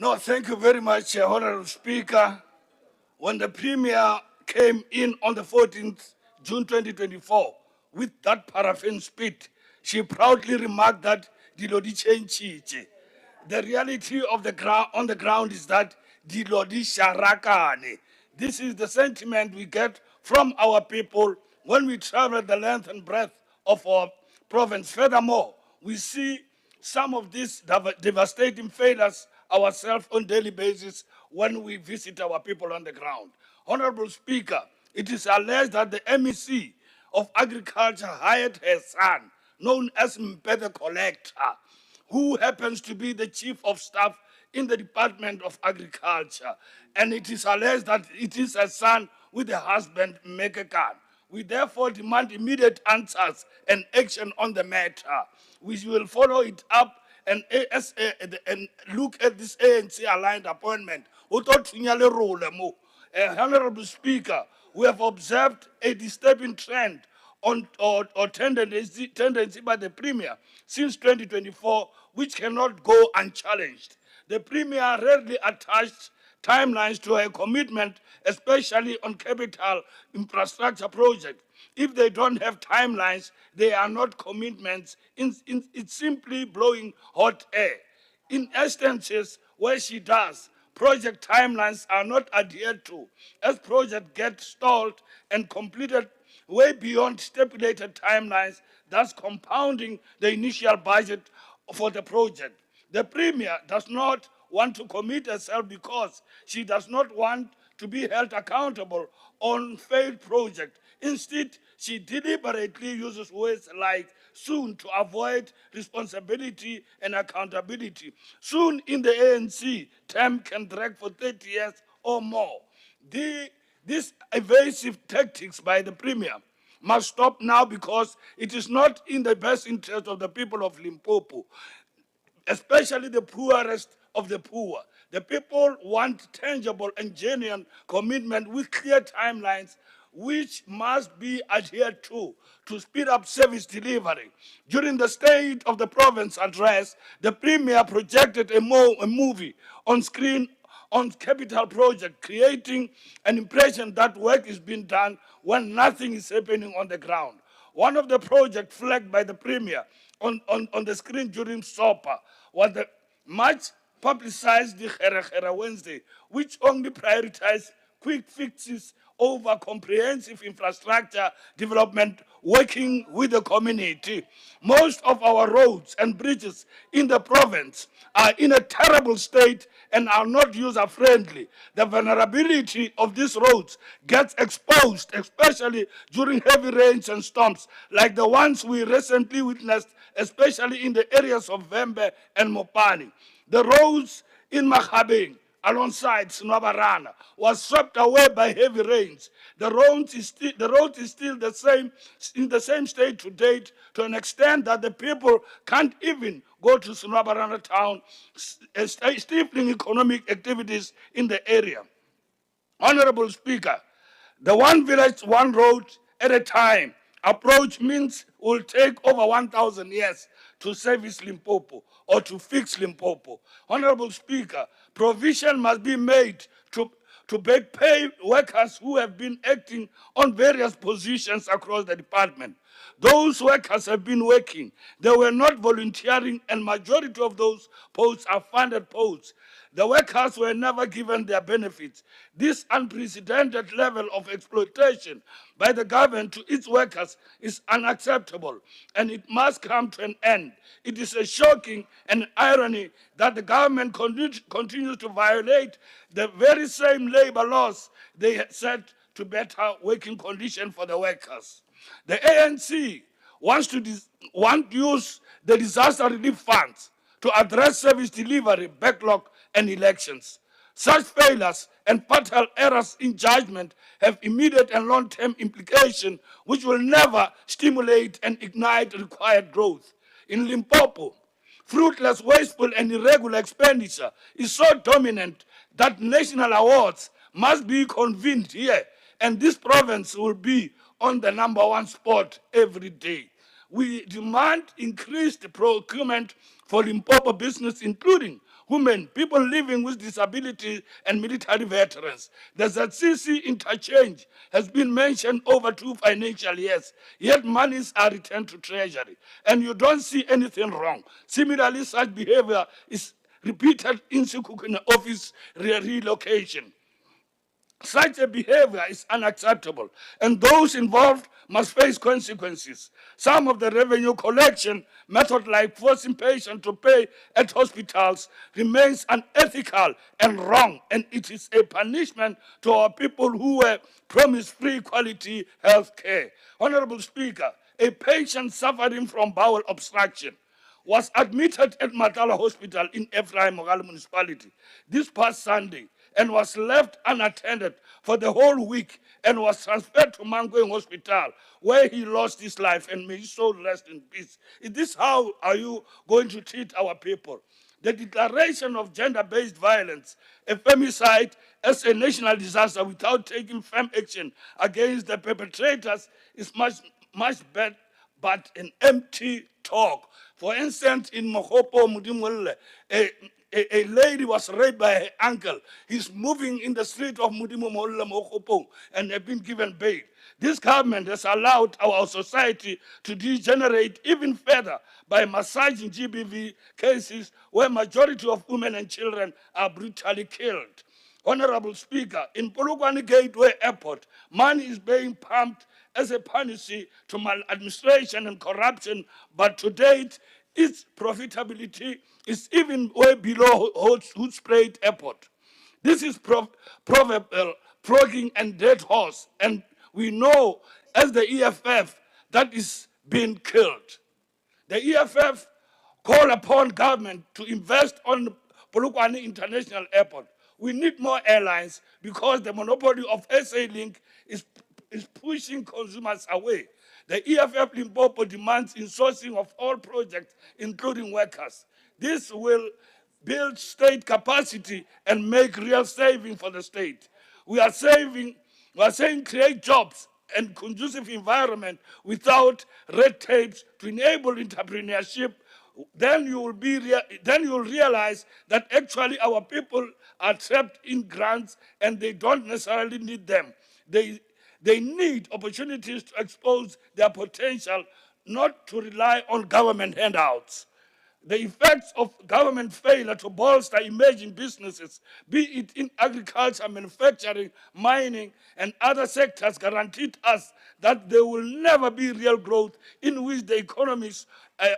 No, thank you very much, Honorable Speaker. When the Premier came in on the 14th June 2024 with that paraffin spit, she proudly remarked that dilo di changile. The reality of the ground on the ground is that dilo di sharakane. This is the sentiment we get from our people when we travel the length and breadth of our province. Furthermore, we see some of these devastating failures ourselves on daily basis when we visit our people on the ground. Honorable Speaker, it is alleged that the MEC of Agriculture hired her son, known as Mpede Collector, who happens to be the chief of staff in the Department of Agriculture. And it is alleged that it is a son with a husband, Mekekan. We therefore demand immediate answers and action on the matter. We will follow it up and look at this ANC-aligned appointment. Honorable Speaker, we have observed a disturbing trend or tendency by the Premier since 2024, which cannot go unchallenged. The Premier rarely attached timelines to her commitment, especially on capital infrastructure projects. If they don't have timelines, they are not commitments. It's simply blowing hot air. In instances where she does, project timelines are not adhered to, as projects get stalled and completed way beyond stipulated timelines, thus compounding the initial budget for the project. The Premier does not want to commit herself because she does not want to be held accountable on failed projects. Instead, she deliberately uses words like soon to avoid responsibility and accountability. Soon in the ANC, term can drag for 30 years or more. These evasive tactics by the Premier must stop now because it is not in the best interest of the people of Limpopo, especially the poorest of the poor. The people want tangible and genuine commitment with clear timelines which must be adhered to speed up service delivery. During the State of the Province address, the Premier projected a movie on screen on capital project, creating an impression that work is being done when nothing is happening on the ground. One of the projects flagged by the Premier on the screen during SOPA was the much publicized the Khere Wednesday, which only prioritized quick fixes over comprehensive infrastructure development working with the community. Most of our roads and bridges in the province are in a terrible state and are not user-friendly. The vulnerability of these roads gets exposed, especially during heavy rains and storms, like the ones we recently witnessed, especially in the areas of Vembe and Mopani. The roads in Makhabeng, alongside Snobarana, was swept away by heavy rains. The road is still in the same state to date, to an extent that the people can't even go to Snobarana town, stifling economic activities in the area. Honorable Speaker, the one village, one road at a time approach means will take over 1,000 years to service Limpopo or to fix Limpopo. Honorable Speaker, provision must be made to pay workers who have been acting on various positions across the department. Those workers have been working. They were not volunteering, and majority of those posts are funded posts. The workers were never given their benefits. This unprecedented level of exploitation by the government to its workers is unacceptable, and it must come to an end. It is a shocking and irony that the government continues to violate the very same labor laws they set to better working conditions for the workers. The ANC wants to use the disaster relief funds to address service delivery, backlog, and elections. Such failures and fatal errors in judgment have immediate and long-term implications which will never stimulate and ignite required growth. In Limpopo, fruitless, wasteful, and irregular expenditure is so dominant that national awards must be convened here, and this province will be on the #1 spot every day. We demand increased procurement for Limpopo business, including women, people living with disability, and military veterans. The ZCC interchange has been mentioned over 2 financial years, yet monies are returned to Treasury, and you don't see anything wrong. Similarly, such behavior is repeated in Sekhukhune office relocation. Such a behavior is unacceptable, and those involved must face consequences. Some of the revenue collection method, like forcing patients to pay at hospitals, remains unethical and wrong, and it is a punishment to our people who were promised free quality health care. Honorable Speaker, a patient suffering from bowel obstruction was admitted at Matala Hospital in Ephraim Mogale Municipality this past Sunday and was left unattended for the whole week and was transferred to Mangoing Hospital, where he lost his life, and may his soul rest in peace. Is this how are you going to treat our people? The declaration of gender-based violence, a femicide, as a national disaster without taking firm action against the perpetrators is much better, but an empty talk. For instance, in Mokopo Mudimole, a lady was raped by her uncle. He's moving in the street of Mudimomola Mokopo and have been given bail. This government has allowed our society to degenerate even further by massaging GBV cases where majority of women and children are brutally killed. Honorable Speaker, in Polokwane Gateway Airport, money is being pumped as a punishment to maladministration and corruption, but to date, its profitability is even way below Hoedspruit Airport. This is proverbial flogging and dead horse, and we know as the EFF that is being killed. The EFF call upon government to invest on Polokwane International Airport. We need more airlines because the monopoly of SA Link is pushing consumers away. The EFF Limpopo demands insourcing of all projects, including workers. This will build state capacity and make real saving for the state. We are saying create jobs and conducive environment without red tapes to enable entrepreneurship. Then you will realize that actually our people are trapped in grants and they don't necessarily need them. They need opportunities to expose their potential, not to rely on government handouts. The effects of government failure to bolster emerging businesses, be it in agriculture, manufacturing, mining, and other sectors, guaranteed us that there will never be real growth in which the economies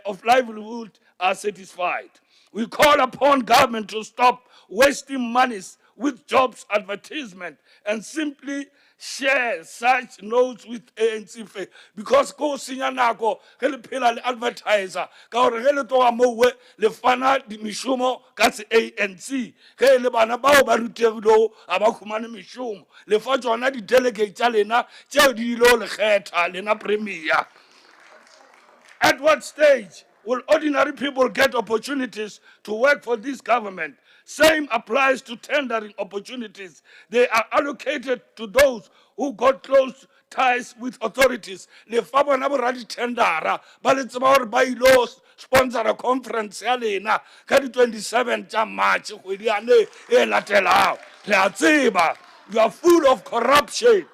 of livelihood are satisfied. We call upon government to stop wasting monies with jobs advertisement and simply share such notes with ANC because go sinya nako ge le phela le advertiser ka gore ge le toga mowe le fana mishomo ka se ANC ge le bana bao ba rutegilego a ba khumane mishomo le fa tsona di delegate tsa lena tšeo di ilo le kgetha lena premier. At what stage will ordinary people get opportunities to work for this government? Same applies to tendering opportunities. They are allocated to those who got close ties with authorities. Le fa bona bo radi tendera ba le tseba hore ba ilo sponsor a conference ya lena ka di 27 tsa March kgwedi yane e latelago. Le a tseba, you are full of corruption.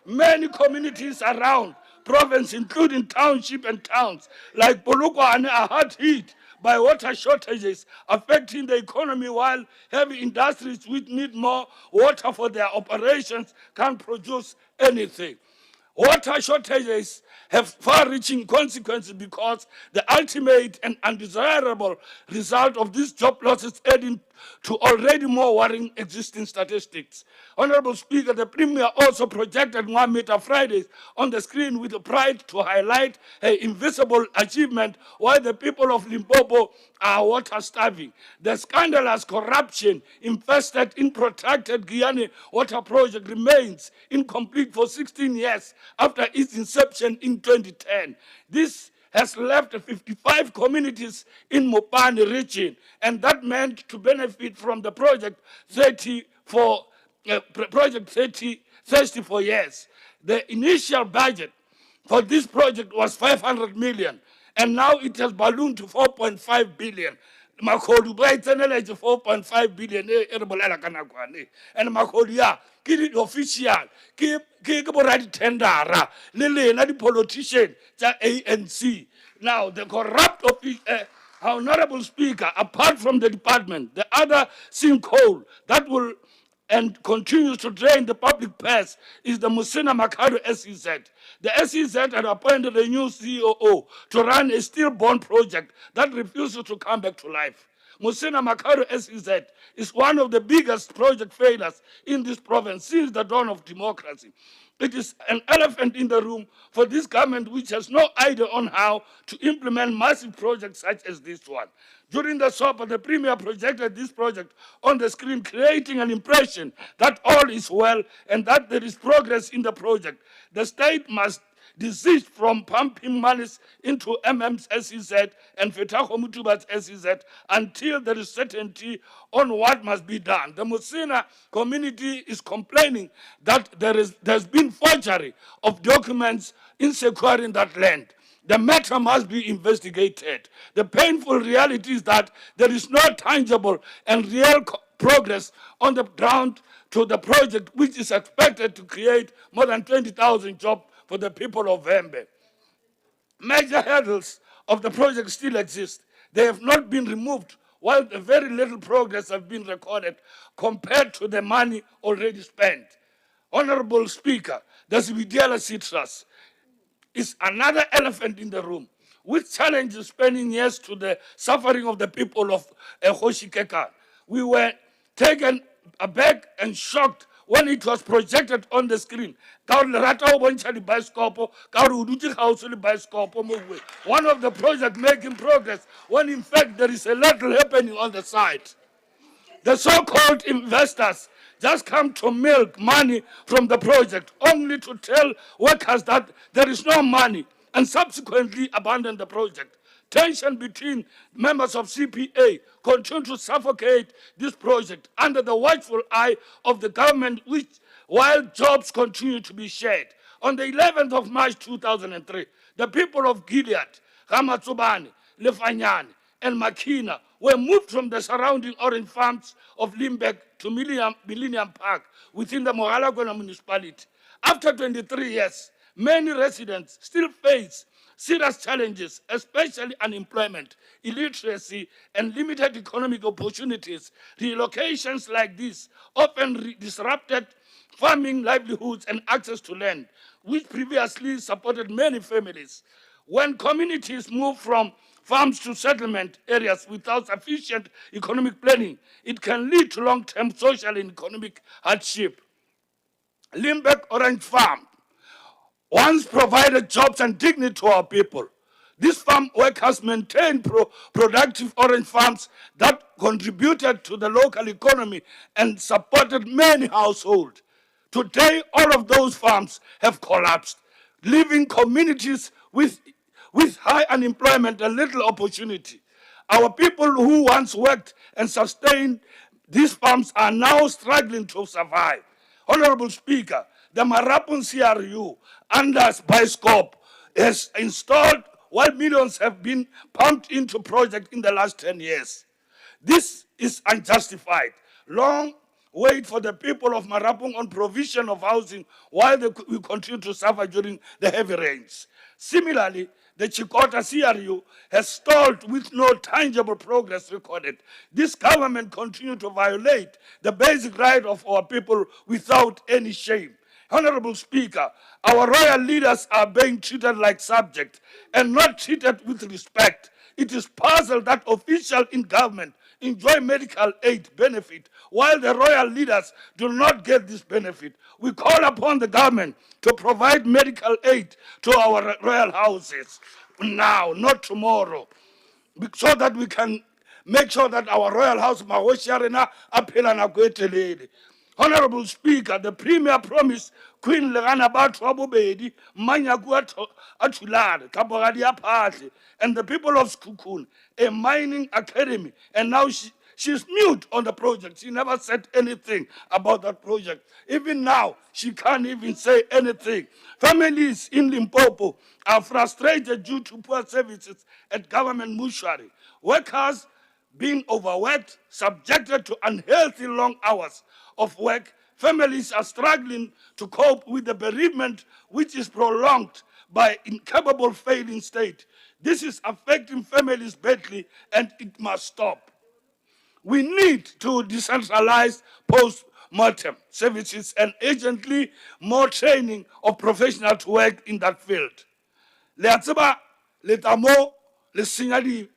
Many communities around province, including township and towns like Polokwane, are hard hit by water shortages affecting the economy, while heavy industries which need more water for their operations can't produce anything. Water shortages have far-reaching consequences because the ultimate and undesirable result of these job losses adding to already more worrying existing statistics. Honorable Speaker, the Premier also projected 1 meter Fridays on the screen with pride to highlight her invisible achievement while the people of Limpopo are water starving. The scandalous corruption infested in protracted Guyana water project remains incomplete for 16 years after its inception in 2010. This has left 55 communities in Mopane region, and that meant to benefit from the project 34 years. The initial budget for this project was 500 million, and now it has ballooned to 4.5 billion. Makhodu ba itseneletse 4.5 billion e re bolela ka nakwane and makhodu ya ke di official ke borra di tendera le lena di politician tsa ANC. Now the corrupt honorable speaker, apart from the department, the other sinkhole that will and continues to drain the public purse is the Musina Makado SEZ. The SEZ had appointed a new COO to run a stillborn project that refuses to come back to life. Musina Makado SEZ is one of the biggest project failures in this province since the dawn of democracy. It is an elephant in the room for this government, which has no idea on how to implement massive projects such as this one. During the SOPA, the Premier projected this project on the screen, creating an impression that all is well and that there is progress in the project. The state must desist from pumping monies into MM's SEZ and Fetaho Mutuba's SEZ until there is certainty on what must be done. The Musina community is complaining that there's been forgery of documents in securing that land. The matter must be investigated. The painful reality is that there is no tangible and real progress on the ground to the project, which is expected to create more than 20,000 jobs for the people of Vembe. Major hurdles of the project still exist. They have not been removed, while the very little progress has been recorded compared to the money already spent. Honorable Speaker, the Sibidiala Citrus is another elephant in the room, which challenges spending years to the suffering of the people of Hoshikeka. We were taken aback and shocked when it was projected on the screen. One of the projects making progress, when in fact there is a little happening on the side. The so-called investors just come to milk money from the project, only to tell workers that there is no money and subsequently abandon the project. Tension between members of CPA continue to suffocate this project under the watchful eye of the government, while jobs continue to be shared. On the 11th of March 2003, the people of Gilead, Ramatsubani, Lefanyane, and Makina were moved from the surrounding orange farms of Limbeck to Millennium Park within the Mogalakona municipality. After 23 years, many residents still face serious challenges, especially unemployment, illiteracy, and limited economic opportunities. Relocations like this often disrupted farming livelihoods and access to land, which previously supported many families. When communities move from farms to settlement areas without sufficient economic planning, it can lead to long-term social and economic hardship. Limbeck Orange Farm once provided jobs and dignity to our people. These farm workers maintained productive orange farms that contributed to the local economy and supported many households. Today, all of those farms have collapsed, leaving communities with high unemployment and little opportunity. Our people who once worked and sustained these farms are now struggling to survive. Honorable Speaker, the Marapun CRU under Bioscope has installed while millions have been pumped into projects in the last 10 years. This is unjustified. Long wait for the people of Marapung on provision of housing while we continue to suffer during the heavy rains. Similarly, the Chikota CRU has stalled with no tangible progress recorded. This government continues to violate the basic right of our people without any shame. Honorable Speaker, our royal leaders are being treated like subjects and not treated with respect. It is puzzled that officials in government enjoy medical aid benefit while the royal leaders do not get this benefit. We call upon the government to provide medical aid to our royal houses now, not tomorrow, so that we can make sure that our royal house Honorable Speaker, the Premier promised Queen Lerana Batwa Bobedi, Manyaguat Atulad, Kabogadi Apati, and the people of Skukun, a mining academy, and now she's mute on the project. She never said anything about that project. Even now, she can't even say anything. Families in Limpopo are frustrated due to poor services at government mortuary. Workers being overworked, subjected to unhealthy long hours of work. Families are struggling to cope with the bereavement, which is prolonged by incapable failing state. This is affecting families badly, and it must stop. We need to decentralize post-mortem services and urgently more training of professionals to work in that field. Le a tseba le tla mo le senya di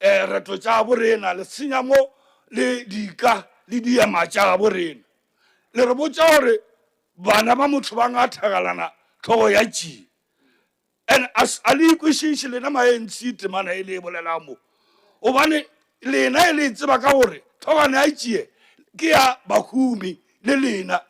reto tša borena, le senya mo le dika le diema tša borena. Le re botša gore bana ba motho ba ngathagalanana tlhogo ya tšie. And as a le ikwešiše lena ma-ANC temana e le e bolela mo obane lena e le tseba ka gore thogane ya tšie ke ya bahumi le lena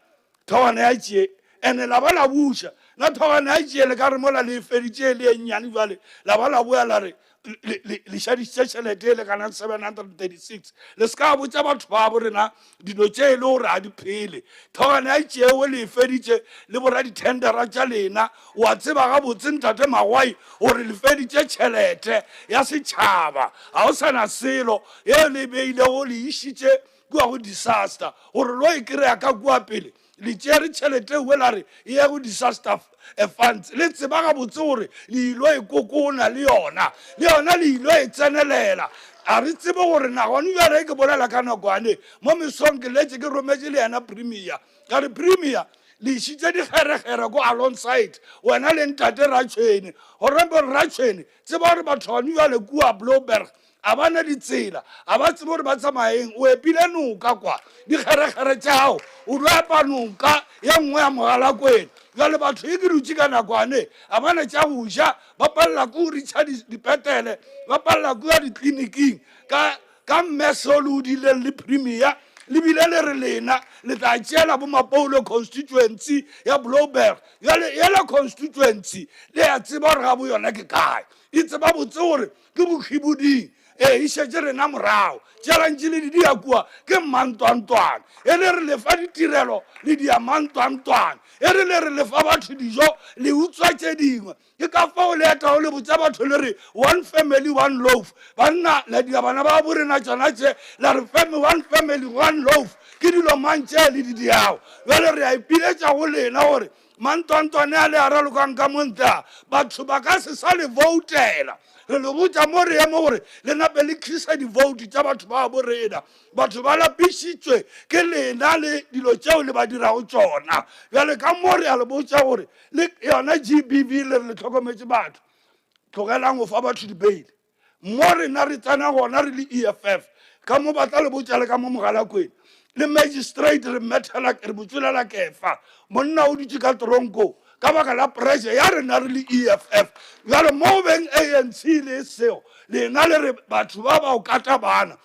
thogane ya tšie ene la ba la buša na thogane ya tšie le ka re mola le feditše le e nnyane jale la ba la boya la re le šadišitše tšhelete e le kana 736 le se ka botša batho ba bo rena dilo tše e le gore a di phele thogane ya tšeo le e feditše le bora dithendera tša lena wa tseba gabotse ntate magwai gore le feditše tšhelete ya setšhaba ga o sana selo ye le beilego le išitše kua go disaster gore lo e kry-a ka kua pele le tšere tšhelete ue la re e ye go disaster funds le tseba gabotse gore le ilo e kokona le yona le ilo e tsenelela a re tsebe gore nagone bjale ke bolela ka nakwane mo mesong ke letse ke rometše le yena premier ka re premier le išitše dikgeregere ko alongside wena le ntate ratšhweni gorempe ratšhweni tseba gore batho gone bjale kua bloberg a bana ditsela a ba tsebe gore ba tsamaeng o epile noka kwa dikgeregere tšao o do epa noka ye nngwe ya mogalakwena jale batho e ke dutše ka nakwane a bana tša go ja ba palela ko go ritšha dipetele ba palela ko ya ditleliniking ka mmeso le o dileng le premier le bile le re lena le tla tšeela bo mapoulo constituency ya bloberg yela constituency le ya tseba gore ga bo yona ke kae e tseba botse gore ke bokhiboding e šetše rena morago tšelantše le di ya kua ke mantwantwane e le re lefa ditirelo le dia mantwantwane e re le re lefa batho dijo le utswa tše dingwe ke ka fao le etao le botsa batho le re one family one loaf banna la dia bana ba borena tšona tše la re one family one loaf ke dilo mantše le di diago jale re a ipiletša go lena gore mantwantwane a le a ralokang ka montla batho ba ka se sa le voutela re le botsa mo re emo gore le nape le tlisa divoutu tša batho ba borena batho ba lapišitšwe ke lena le dilo tšeo le ba dirago tšona bjale ka mo re a le botsa gore le yona gbv le re le tlhokometše batho tlogelang go fa batho dibeile mo rena re tsena gona re le EFF ka mo batla le botsa le ka mo mogalakwena le magistrate re methela re botsolela kefa monna o dutše ka tronko ka baka la pressure ya rena re le EFF jalo mo beng ANC le seo lena le re batho ba ba o kata bana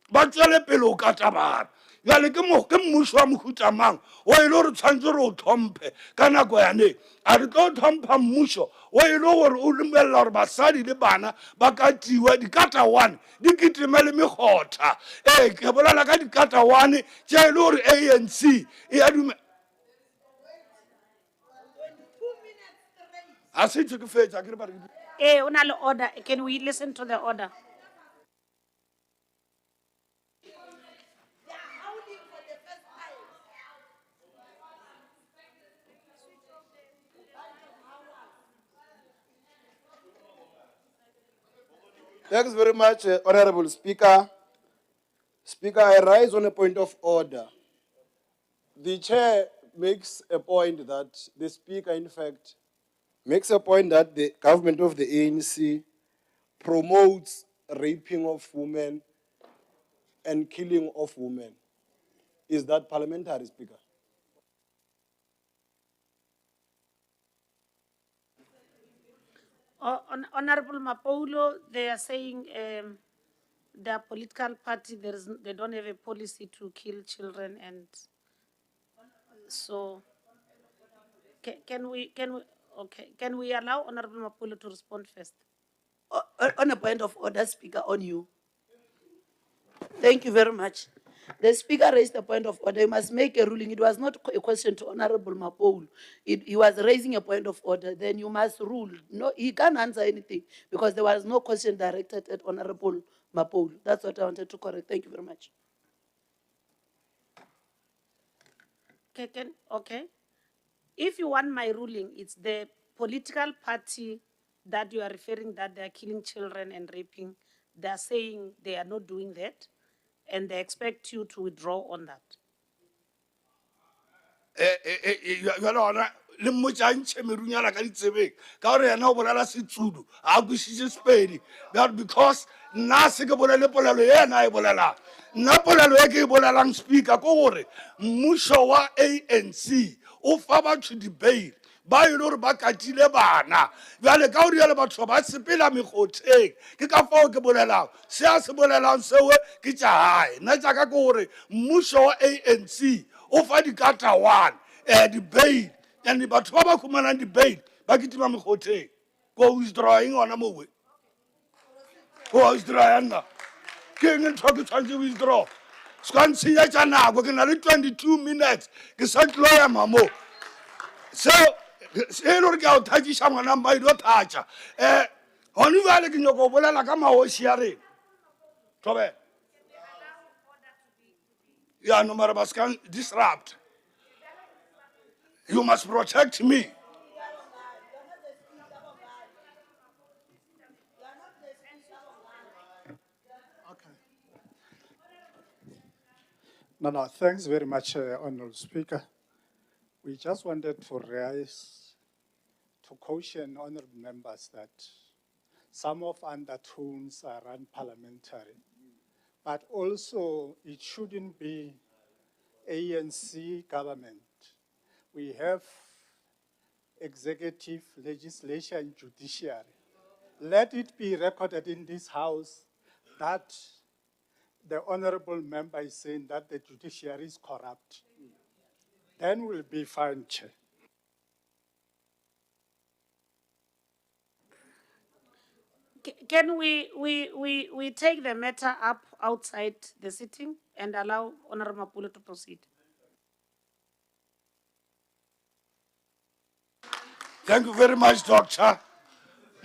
ba tšwele pele o kata bana jale ke mmušo wa mohutamang o e le gore tshwanetse re o tlhomphe ka nako yane a re tlo tlhompha mmušo o e le gore o lemelela gore basadi le bana ba katiwa dikata one di kitime le mekgotha ke bolela ka dikata one tše e le gore ANC e ya a se tšwe ke fetša ke re ba re o na le order. Can we listen to the order? Thanks very much, Honorable Speaker. Speaker, I rise on a point of order. The chair makes a point that the Speaker, in fact, makes a point that the government of the ANC promotes raping of women and killing of women. Is that parliamentary, Speaker? Honorable Mapoulo, they are saying their political party, they don't have a policy to kill children, and so can we allow Honorable Mapoulo to respond first? On a point of order, Speaker, on you. Thank you very much. The speaker raised a point of order. You must make a ruling. It was not a question to Honorable Mapole. He was raising a point of order. Then you must rule. No, he can't answer anything because there was no question directed at Honorable Mapole. That's what I wanted to correct. Thank you very much. Okay. If you want my ruling, it's the political party that you are referring that they are killing children and raping. They are saying they are not doing that, and they expect you to withdraw on that. Jwale ona le mmotsa ntshe merunyana ka ditsebeng ka gore yena o bolela setsudu a kwisitse Sepedi because nna se ke bolele polelo e yena e bolelang nna polelo e ke e bolelang speaker ke gore mmušo wa ANC o fa batho debate ba e le gore ba katile bana jwale ka gore jale batho ba sepela mekgotheng ke ka fao ke bolelang se a se bolelang seo ke tša gae nna tša ka ke gore mmušo wa ANC o fa dikata one debate and batho ba ba khumanang debate ba kitima mekgotheng ko withdrawing ona mowe ko withdraw nna ke eng ntho ke tshwanetse withdraw ska ntshiya tša nako ke na le 22 minutes ke sa tlo ya mamo so e le gore ke a o thatšiša ngwana mma ilo thatša gone jale ke nyako o bolela ka maoši a rena tobe ya no mara ba ska disrupt. You must protect me. No, thanks very much, Honourable Speaker. We just wanted to raise, to caution honourable members that some of undertones are unparliamentary, but also it shouldn't be ANC government. We have executive, legislature, and judiciary. Let it be recorded in this house that the honorable member is saying that the judiciary is corrupt. Then we'll be fine, Chair. Can we take the matter up outside the sitting and allow Honorable Mapule to proceed? Thank you very much, Doctor.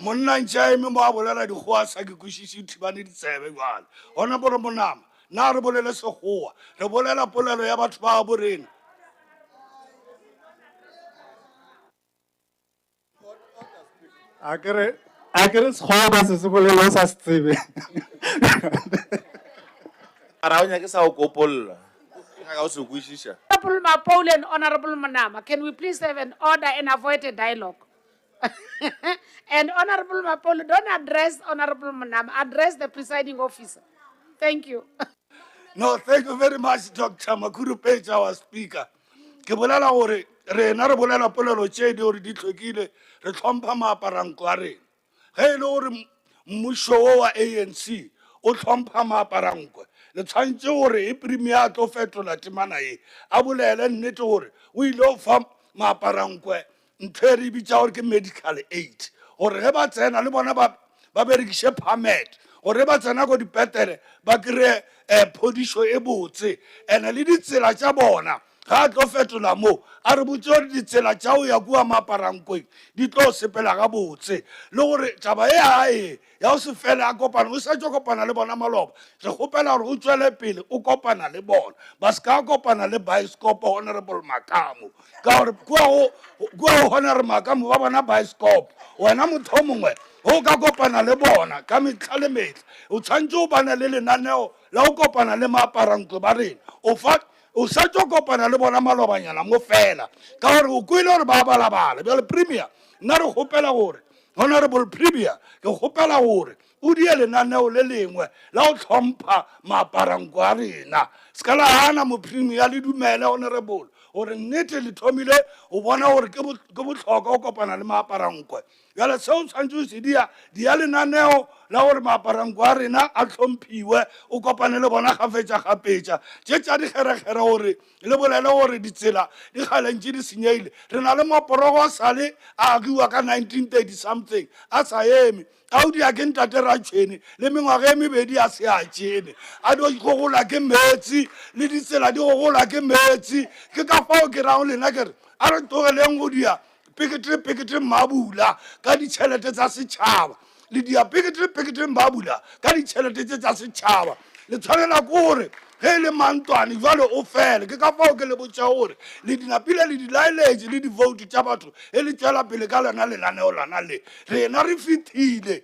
Monna ntša eme mo a bolela dikgoa sa ke kwešiše thibane ditsebe jale gona bore monama nna re bolele sekgowa re bolela polelo ya batho ba bo rena Akere sekgowa ba se se bolele o sa se tsebe. Ara o nyake sa o kopolla. Ga o se kwešiša. Honorable Mapole and Honorable Manama, can we please have an order and avoid a dialogue? And Honorable Mapole, don't address Honorable Manama, address the presiding officer. Thank you. No, thank you very much, Dr. Makuru Page, our speaker. Ke bolela gore rena re bolela polelo tše di gore di hlwekile re tlhompha maaparanko a rena ge e le gore mmušo wo wa ANC o tlhompha maaparanko le tshwantse gore e premier a tlo fetola temana e a bolele nnete gore o ile o fa maaparanko ntho e re bitša gore ke medical aid gore ge ba tsena le bona ba berekiše permit gore ba tsena ko dipetele ba kry-e phodišo e botse and-e le ditsela tša bona ga a tlo fetola mo a re botse gore ditsela tša o ya kua maaparankong di tlo sepela ga botse le gore taba e ae ya o se fele a kopana o sa tšo kopana le bona maloba re kgopela gore o tšwele pele o kopana le bona ba se ka kopana le bioscope honorable Makamo ka gore kua go honorable Makamo ba bona bioscope wena motho o mongwe o ka kopana le bona ka metlha le metlha o tshwantse o bana le lenaneo la o kopana le maaparanko ba rena o sa tšo kopana le bona malobanyana mo fela ka gore o kwele gore ba balabala bjale premier nna re kgopela gore honorable premier ke kgopela gore o die lenaneo le lengwe la o tlhompha maaparanko a rena se ka la gana mo premier le dumele honorable gore nnete le thomile o bona gore ke bohlokwa o kopana le maaparanko jale seo tshwanetse se dia lenaneo la gore maaparanko a rena a tlhomphiwe o kopane le bona gafetša tše tša dikgerekgere gore le bolele gore ditsela di kgalentše di senyegile re na le maporogo a sale a agiwa ka 1930 something a sa eme ao di a ke ntate ratšhene le mengwaga e mebedi a se a tšene a di gogola ke metsi le ditsela di gogola ke metsi ke ka fao ke rago lena kere a re togeleng go dia pekete mabula ka ditšhelete tsa setšhaba le dia pekete mabula ka ditšhelete tse tsa setšhaba le tshwanela ke gore ge e le mantwane jale o fele ke ka fao ke le botša gore le dinapile le dilaeletse le divoutu tša batho e le tšwela pele ka lona lenaneo lona le rena re fethile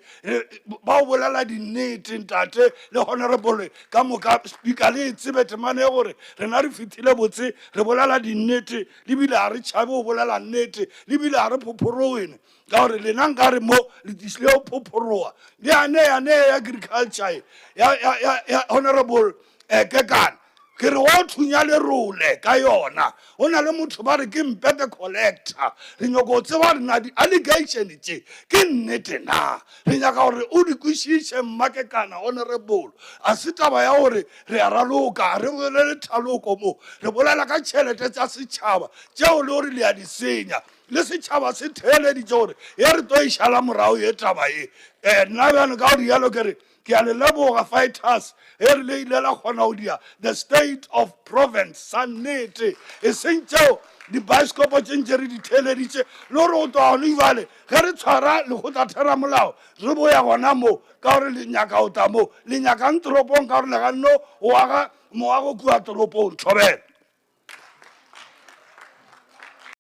ba o bolela dinnete ntate le honorable ka moka speaker le tsebe temane gore rena re fethile botse re bolela dinnete le bile a re tšhabe o bolela nnete le bile a re phophorowene ka gore lena nka re mo le tisile o phophoroa le yane ya agriculture ya honorable kekana ke re o thunya lerole ka yona o na le motho ba re ke mpete collector re nyako tseba re na di-allegation tše ke nnete na re nyaka gore o di kwešiše mmakekana honorable a se taba ya gore re a raloka re bolele thaloko mo re bolela ka tšhelete tša setšhaba tšeo le gore le a di senya le setšhaba se theeleditše gore ya re to išala morago ye taba ye nna bjano ka go dialo kere ke a le leboga fighters e re le ile la kgona go dia the state of province sa nnete e seng tšeo dibaesekopo tše ntše re di theeleditše le gore go toa gone ibale ge re tshwara le go tla thera molao re boya gona mo ka gore le nyaka go ta mo le nyakang toropong ka gore le ganno o aga moago kua toropong thobela